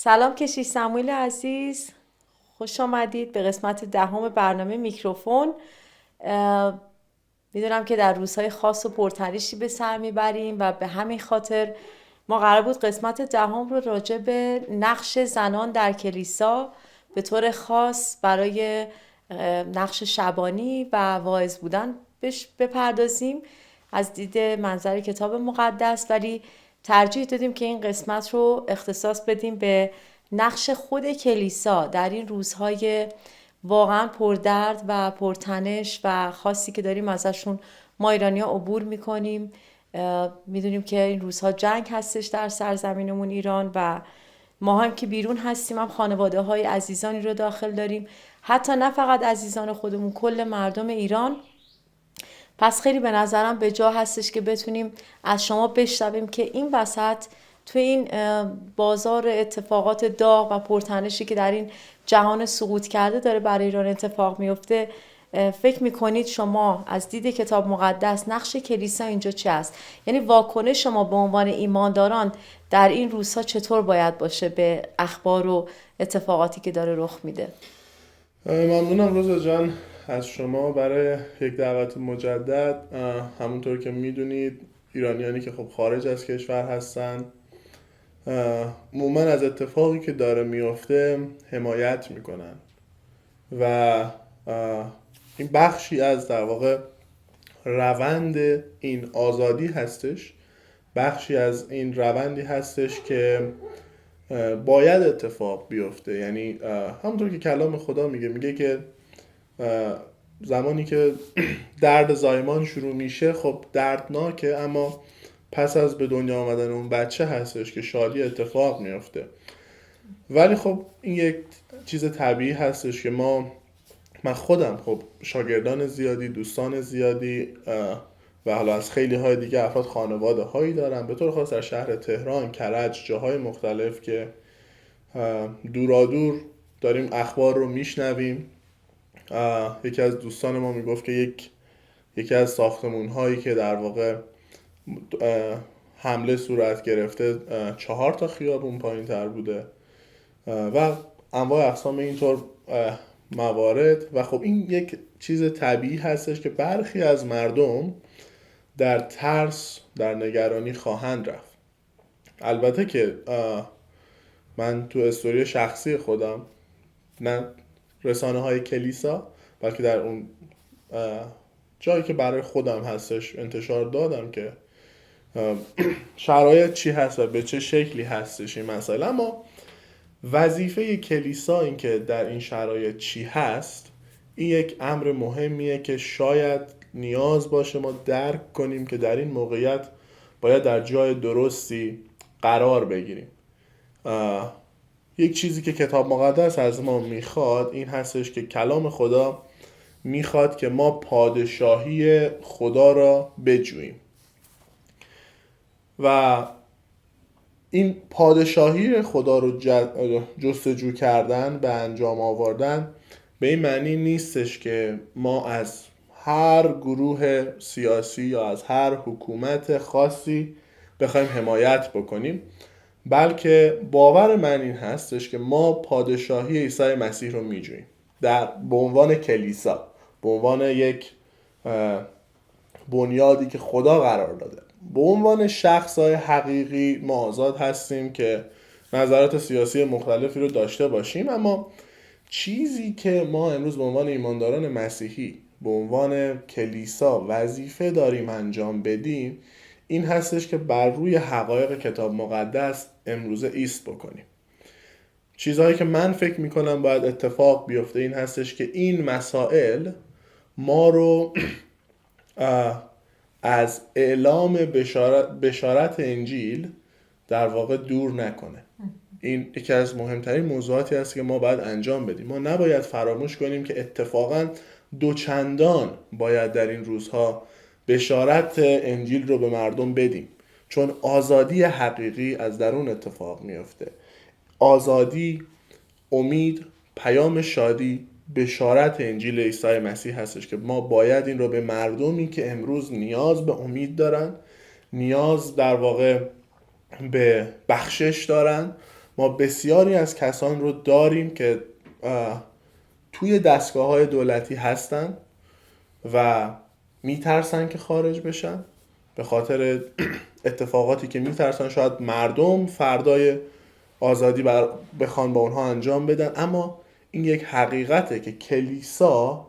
سلام کشیش سموئیل عزیز، خوش آمدید به قسمت دهم برنامه میکروفون. اه، میدونم که در روزهای خاص و پرتنشی به سر میبریم و به همین خاطر ما قرار بود قسمت دهم رو راجع به نقش زنان در کلیسا به طور خاص برای نقش شبانی و واعظ بودن بهش بپردازیم از دید منظر کتاب مقدس، ولی ترجیح دادیم که این قسمت رو اختصاص بدیم به نقش خود کلیسا در این روزهای واقعا پردرد و پرتنش و خاصی که داریم ازشون ما ایرانی‌ها عبور میکنیم. میدونیم که این روزها جنگ هستش در سرزمینمون ایران و ما هم که بیرون هستیم هم خانواده های عزیزانی رو داخل داریم، حتی نه فقط عزیزان خودمون، کل مردم ایران. پس خیلی به نظرم به جا هستش که بتونیم از شما بشنویم که این وسط تو این بازار اتفاقات داغ و پرتنشی که در این جهان سقوط کرده داره برای ایران اتفاق میفته، فکر میکنید شما از دید کتاب مقدس نقش کلیسا اینجا چه است؟ یعنی واکنش شما به عنوان ایمانداران در این روزها چطور باید باشه به اخبار و اتفاقاتی که داره رخ میده؟ ممنونم روزا جان از شما برای یک دعوت مجدد. همونطور که میدونید ایرانیانی که خب خارج از کشور هستن عموما از اتفاقی که داره میفته حمایت میکنن و این بخشی از در واقع روند این آزادی هستش، بخشی از این روندی هستش که باید اتفاق بیفته. یعنی همونطور که کلام خدا میگه که زمانی که درد زایمان شروع میشه خب دردناکه، اما پس از به دنیا آمدن اون بچه هستش که شادی اتفاق میفته. ولی خب این یک چیز طبیعی هستش که من خودم خب شاگردان زیادی، دوستان زیادی و حالا از خیلی های دیگه افراد خانواده هایی دارم، به طور خاص در شهر تهران، کرج، جاهای مختلف که دورادور داریم اخبار رو میشنویم. یکی از دوستان ما میگفت که یکی از ساختمون هایی که در واقع حمله صورت گرفته 4 تا خیابون پایین تر بوده و انواع اقسام اینطور موارد. و خب این یک چیز طبیعی هستش که برخی از مردم در ترس، در نگرانی خواهند رفت. البته که من تو استوری شخصی خودم، نه رسانه های کلیسا بلکه در اون جایی که برای خودم هستش انتشار دادم که شرایط چی هست و به چه شکلی هستش این مسئله. اما وظیفه کلیسا این که در این شرایط چی هست، این یک امر مهمیه که شاید نیاز باشه ما درک کنیم که در این موقعیت باید در جای درستی قرار بگیریم. یک چیزی که کتاب مقدس از ما میخواد این هستش که کلام خدا میخواد که ما پادشاهی خدا را بجوییم و این پادشاهی خدا رو جستجو کردن، به انجام آوردن، به این معنی نیستش که ما از هر گروه سیاسی یا از هر حکومت خاصی بخوایم حمایت بکنیم، بلکه باور من این هستش که ما پادشاهی عیسی مسیح رو میجوییم به عنوان کلیسا، به عنوان یک بنیادی که خدا قرار داده. به عنوان شخصای حقیقی ما آزاد هستیم که نظرات سیاسی مختلفی رو داشته باشیم، اما چیزی که ما امروز به عنوان ایمانداران مسیحی، به عنوان کلیسا وظیفه داریم انجام بدیم این هستش که بر روی حقایق کتاب مقدس امروزه ایست بکنیم. چیزهایی که من فکر میکنم باید اتفاق بیفته این هستش که این مسائل ما رو از اعلام بشارت انجیل در واقع دور نکنه. این یکی از مهمترین موضوعاتی است که ما باید انجام بدیم. ما نباید فراموش کنیم که اتفاقاً دوچندان باید در این روزها بشارت انجیل رو به مردم بدیم، چون آزادی حقیقی از درون اتفاق میفته. آزادی، امید، پیام شادی، بشارت انجیل عیسی مسیح هستش که ما باید این رو به مردمی که امروز نیاز به امید دارن، نیاز در واقع به بخشش دارن، ما بسیاری از کسان رو داریم که توی دستگاه‌های دولتی هستن و میترسن که خارج بشن به خاطر اتفاقاتی که میترسن شاید مردم فردای آزادی بخوان با اونها انجام بدن. اما این یک حقیقته که کلیسا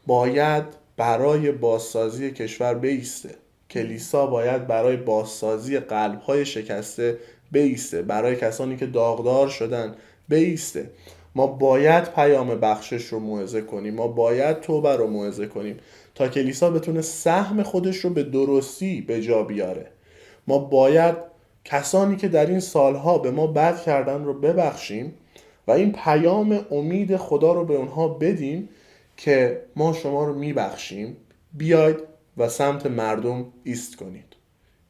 باید برای بازسازی کشور بایسته. کلیسا باید برای بازسازی قلب‌های شکسته بایسته، برای کسانی که داغدار شدن بایسته. ما باید پیام بخشش رو موعظه کنیم، ما باید توبه رو موعظه کنیم تا کلیسا بتونه سهم خودش رو به درستی به جا بیاره. ما باید کسانی که در این سالها به ما بد کردن رو ببخشیم و این پیام امید خدا رو به اونها بدیم که ما شما رو میبخشیم، بیاید و سمت مردم ایست کنید.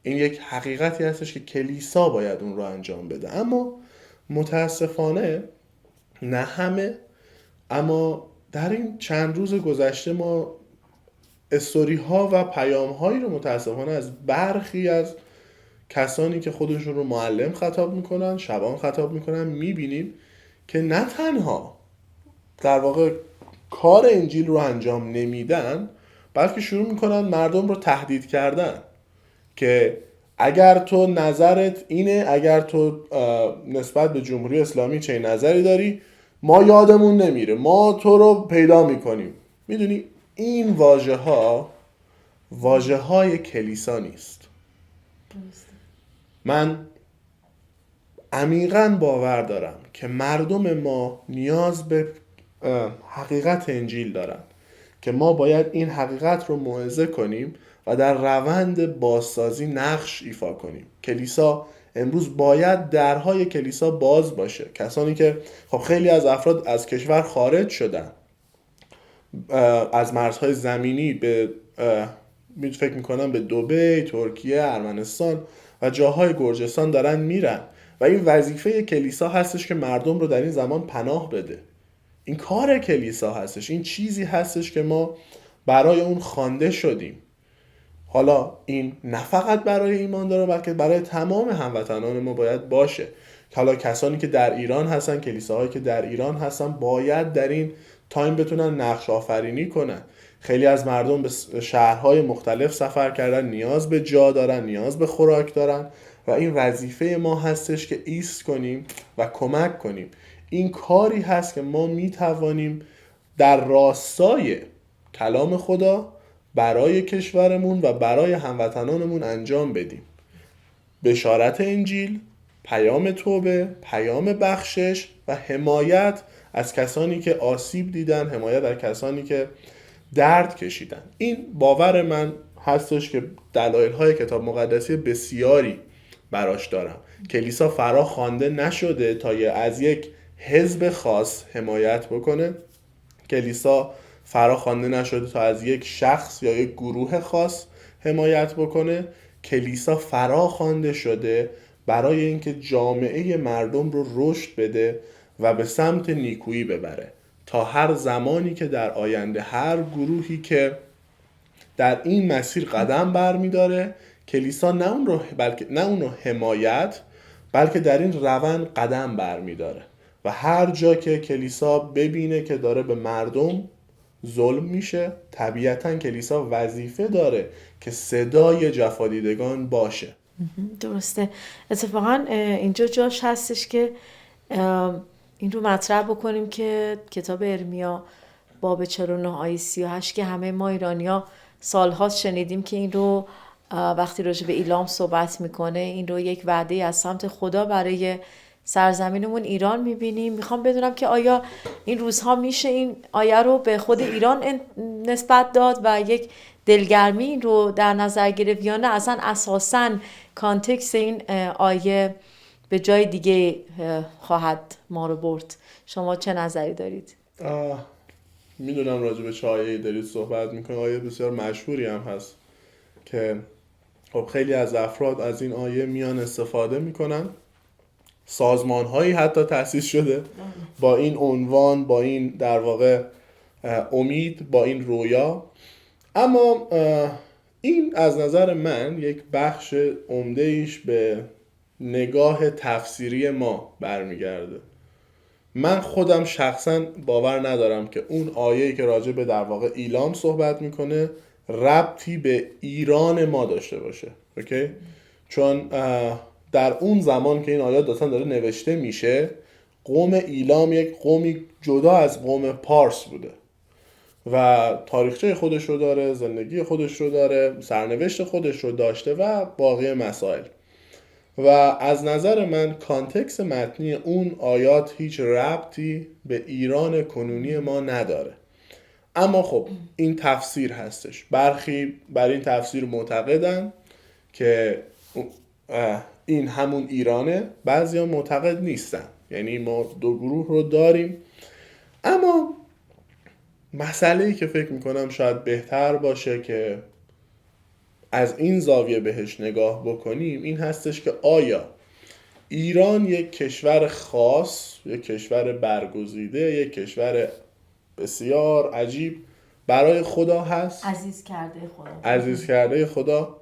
این یک حقیقتی هستش که کلیسا باید اون رو انجام بده. اما متاسفانه نه همه، اما در این چند روز گذشته ما استوری ها و پیام هایی رو متاسفانه از برخی از کسانی که خودشون رو معلم خطاب میکنن، شبان خطاب میکنن، میبینیم که نه تنها در واقع کار انجیل رو انجام نمیدن، بلکه شروع میکنن مردم رو تهدید کردن که اگر تو نظرت اینه، اگر تو نسبت به جمهوری اسلامی چه نظری داری، ما یادمون نمیره، ما تو رو پیدا میکنیم. میدونی این واژه های کلیسا نیست. من عمیقاً باور دارم که مردم ما نیاز به حقیقت انجیل دارن که ما باید این حقیقت رو موعظه کنیم و در روند بازسازی نقش ایفا کنیم. کلیسا امروز باید درهای کلیسا باز باشه. کسانی که خب خیلی از افراد از کشور خارج شدن، از مرزهای زمینی به فکر میکنم به دبی، ترکیه، ارمنستان و جاهای گرجستان دارن میرن و این وظیفه کلیسا هستش که مردم رو در این زمان پناه بده. این کار کلیسا هستش، این چیزی هستش که ما برای اون خوانده شدیم. حالا این نه فقط برای ایمانداران بلکه برای تمام هموطنان ما باید باشه. حالا کسانی که در ایران هستن، کلیساهایی که در ایران هستن باید در این تایم بتونن نقش آفرینی کنن. خیلی از مردم به شهرهای مختلف سفر کردن، نیاز به جا دارن، نیاز به خوراک دارن و این وظیفه ما هستش که ایست کنیم و کمک کنیم. این کاری هست که ما میتوانیم در راستای کلام خدا برای کشورمون و برای هموطنانمون انجام بدیم. بشارت انجیل، پیام توبه، پیام بخشش و حمایت از کسانی که آسیب دیدن، حمایت از کسانی که درد کشیدن. این باور من هستش که دلایل‌های کتاب مقدسی بسیاری براش دارم. کلیسا فرا خوانده نشده تا از یک حزب خاص حمایت بکنه. کلیسا فرا خوانده نشده تا از یک شخص یا یک گروه خاص حمایت بکنه. کلیسا فرا خوانده شده برای اینکه جامعه مردم رو رشد بده و به سمت نیکویی ببره، تا هر زمانی که در آینده هر گروهی که در این مسیر قدم برمی‌داره، کلیسا نه اون رو حمایت بلکه در این روند قدم برمی‌داره و هر جا که کلیسا ببینه که داره به مردم ظلم میشه، طبیعتاً کلیسا وظیفه داره که صدای جفادیدگان باشه. درسته. اتفاقا اینجا جاش هستش که این رو مطرح بکنیم که کتاب ارمیا باب 49 آیه 38 که همه ما ایرانیا سالهاست شنیدیم که این رو وقتی راجع به ایلام صحبت میکنه، این رو یک وعده از سمت خدا برای سرزمینمون ایران میبینیم. میخوام بدونم که آیا این روزها میشه این آیه رو به خود ایران نسبت داد و یک دلگرمی این رو در نظر گرفت یا نه اصلا اساساً کانتکست این آیه به جای دیگه خواهد ما رو برد؟ شما چه نظری دارید؟ میدونم راجع به چه آیه‌ای دارید صحبت میکنید. آیه بسیار مشهوری هم هست که خب خیلی از افراد از این آیه میان استفاده میکنن. سازمان هایی حتی تأسیس شده با این عنوان، با این در واقع امید، با این رویا. اما این از نظر من یک بخش عمده ایش به نگاه تفسیری ما برمیگرده. من خودم شخصا باور ندارم که اون آیه‌ای که راجع به در واقع ایلام صحبت میکنه ربطی به ایران ما داشته باشه. اوکی؟ چون در اون زمان که این آیات داره نوشته میشه، قوم ایلام یک قومی جدا از قوم پارس بوده و تاریخچه خودش رو داره، زندگی خودش رو داره، سرنوشت خودش رو داشته و باقی مسائل. و از نظر من کانتکست متنی اون آیات هیچ ربطی به ایران کنونی ما نداره. اما خب این تفسیر هستش. برخی بر این تفسیر معتقدن که این همون ایرانه، بعضی ها معتقد نیستن. یعنی ما دو گروه رو داریم. اما مسئله‌ای که فکر میکنم شاید بهتر باشه که از این زاویه بهش نگاه بکنیم این هستش که آیا ایران یک کشور خاص، یک کشور برگزیده، یک کشور بسیار عجیب برای خدا هست؟ عزیز کرده خدا.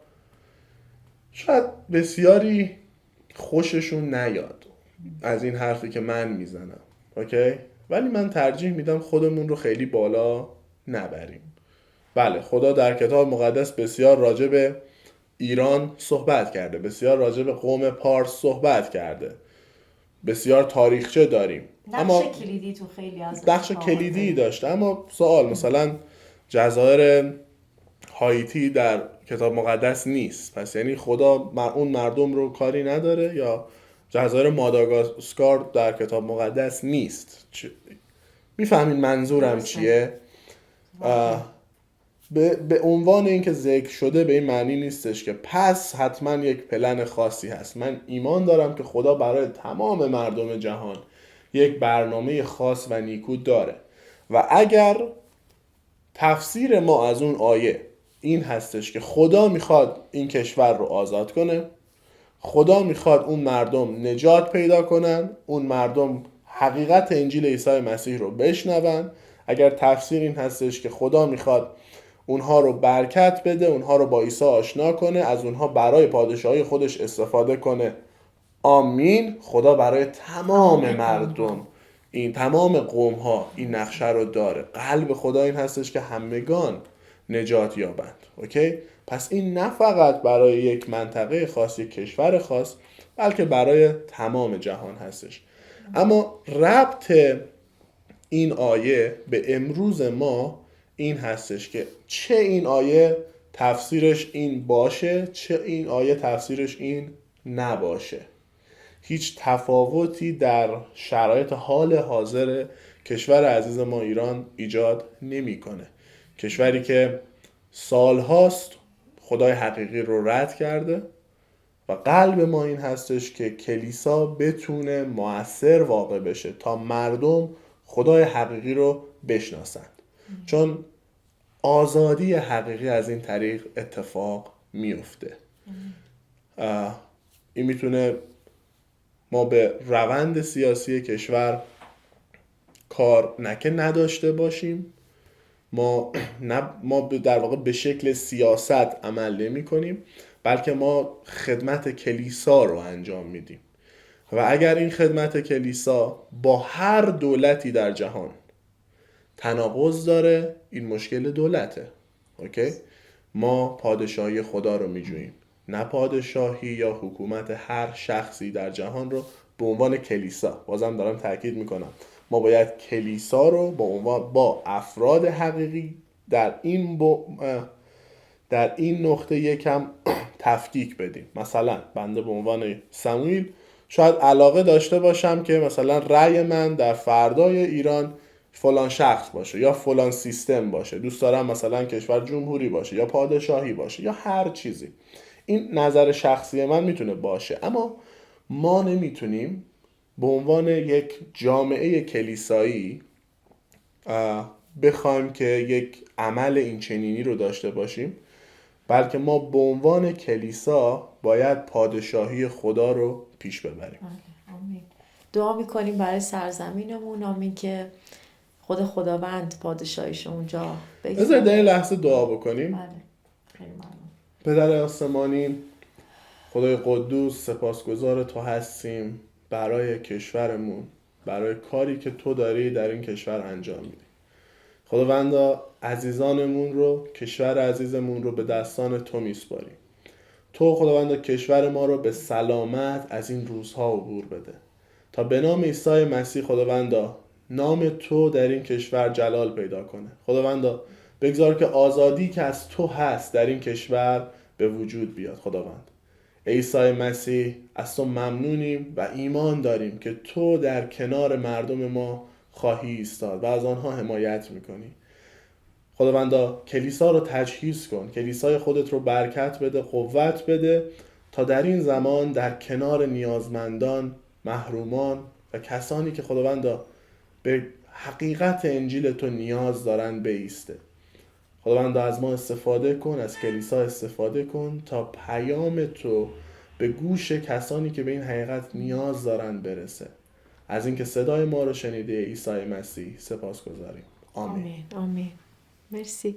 شاید بسیاری خوششون نیاد از این حرفی که من میزنم، اوکی؟ ولی من ترجیح میدم خودمون رو خیلی بالا نبریم. بله، خدا در کتاب مقدس بسیار راجع به ایران صحبت کرده، بسیار راجع به قوم پارس صحبت کرده، بسیار تاریخچه داریم. نقش کلیدی تو خیلی از نقش کلیدی داشته. اما سوال مثلا جزایر هایتی در کتاب مقدس نیست، پس یعنی خدا اون مردم رو کاری نداره؟ یا جزایر ماداگاسکار در کتاب مقدس نیست؟ میفهمین منظورم چیه؟ به عنوان اینکه ذکر شده به این معنی نیستش که پس حتما یک پلن خاصی هست. من ایمان دارم که خدا برای تمام مردم جهان یک برنامه خاص و نیکو داره و اگر تفسیر ما از اون آیه این هستش که خدا میخواد این کشور رو آزاد کنه، خدا میخواد اون مردم نجات پیدا کنن، اون مردم حقیقت انجیل عیسی مسیح رو بشنون، اگر تفسیر این هستش که خدا میخواد اونها رو برکت بده، اونها رو با عیسی آشنا کنه، از اونها برای پادشاهی خودش استفاده کنه، آمین. خدا برای تمام مردم، این تمام قوم ها این نقشه رو داره. قلب خدا این هستش که همگان نجات یابند. اوکی؟ پس این نه فقط برای یک منطقه خاص، یک کشور خاص، بلکه برای تمام جهان هستش. اما ربط این آیه به امروز ما این هستش که چه این آیه تفسیرش این باشه، چه این آیه تفسیرش این نباشه. هیچ تفاوتی در شرایط حال حاضر کشور عزیز ما ایران ایجاد نمیکنه. کشوری که سالهاست خدای حقیقی رو رد کرده و قلب ما این هستش که کلیسا بتونه مؤثر واقع بشه تا مردم خدای حقیقی رو بشناسند. چون آزادی حقیقی از این طریق اتفاق میفته. این میتونه ما به روند سیاسی کشور کار نداشته باشیم، ما در واقع به شکل سیاست عمل نمی کنیم، بلکه ما خدمت کلیسا رو انجام میدیم و اگر این خدمت کلیسا با هر دولتی در جهان تناقض داره، این مشکل دولته. اوکی؟ ما پادشاهی خدا رو میجوییم، نه پادشاهی یا حکومت هر شخصی در جهان رو به عنوان کلیسا. بازم دارم تاکید میکنم، ما باید کلیسا رو با افراد حقیقی در این نقطه یکم تفکیک بدیم. مثلا بنده به عنوان سموئیل شاید علاقه داشته باشم که مثلا رأی من در فردای ایران فلان شخص باشه یا فلان سیستم باشه، دوست دارم مثلا کشور جمهوری باشه یا پادشاهی باشه یا هر چیزی. این نظر شخصی من میتونه باشه، اما ما نمیتونیم به عنوان یک جامعه کلیسایی بخوایم که یک عمل این چنینی رو داشته باشیم، بلکه ما به عنوان کلیسا باید پادشاهی خدا رو پیش ببریم. آمین. دعا میکنیم برای سرزمینمون، آمین، که خداوند پادشاهیش اونجا بگذاره. بذارید در این لحظه دعا بکنیم. بله. خیلی ممنون. پدر آسمانی، خدای قدوس سپاسگزار تو هستیم برای کشورمون، برای کاری که تو داری در این کشور انجام میدی. خداوندا عزیزانمون رو، کشور عزیزمون رو به دستان تو میسپاریم. تو خداوندا کشور ما رو به سلامت از این روزها عبور بده تا به نام عیسی مسیح خداوندا نام تو در این کشور جلال پیدا کنه. خداوندا بگذار که آزادی که از تو هست در این کشور به وجود بیاد. خداوند عیسی مسیح از تو ممنونیم و ایمان داریم که تو در کنار مردم ما خواهی ایستاد و از آنها حمایت میکنی. خداوندا کلیسا رو تجهیز کن، کلیسای خودت رو برکت بده، قوت بده تا در این زمان در کنار نیازمندان، محرومان و کسانی که خداوندا به حقیقت انجیل تو نیاز دارن بایسته. خداوندا از ما استفاده کن، از کلیسا استفاده کن تا پیام تو به گوش کسانی که به این حقیقت نیاز دارن برسه. از اینکه صدای ما رو شنیده عیسی مسیح سپاس گذاریم. آمین. آمین. آمین. مرسی.